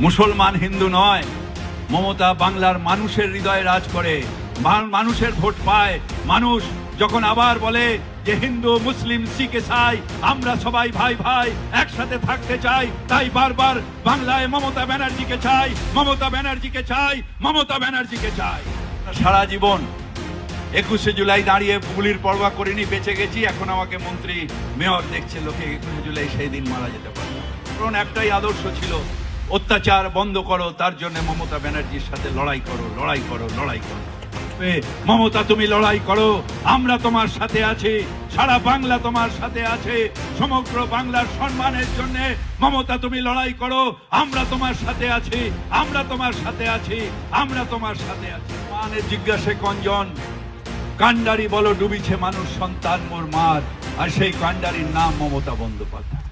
মুসলমান হিন্দু নয়, মমতা বাংলার মানুষের হৃদয়ে রাজ করে, মানুষের ভোট পায়। মানুষ যখন আবার বলে যে হিন্দু মুসলিম শিখ ইসাই আমরা সবাই ভাই ভাই একসাথে থাকতে চাই, তাই বারবার বাংলায় মমতা ব্যানার্জিকে চাই, মমতা ব্যানার্জিকে চাই, মমতা ব্যানার্জিকে চাই। সারা জীবন 21শে জুলাই দাঁড়িয়ে গুলির পরোয়া করিনি, বেঁচে গেছি। এখন আমাকে মন্ত্রী মেয়র দেখছে লোকে, 21শে জুলাই সেই দিন মারা যেতে পারে। কারণ একটাই আদর্শ ছিল, অত্যাচার বন্ধ করো, তার জন্য মমতা ব্যানার্জির সাথে লড়াই করো, লড়াই করো, লড়াই করো। মমতা তুমি লড়াই করো, আমরা তোমার সাথে আছি, সারা বাংলা তোমার সাথে আছে। সমগ্র বাংলার সম্মানের জন্য মমতা তুমি লড়াই করো, আমরা তোমার সাথে আছি, আমরা তোমার সাথে আছি, আমরা তোমার সাথে আছি। মানে জিজ্ঞাসে কঞ্জন কান্ডারি বলো ডুবিছে মানুষ সন্তান মোর মার, আর সেই কান্ডারির নাম মমতা বন্দ্যোপাধ্যায়।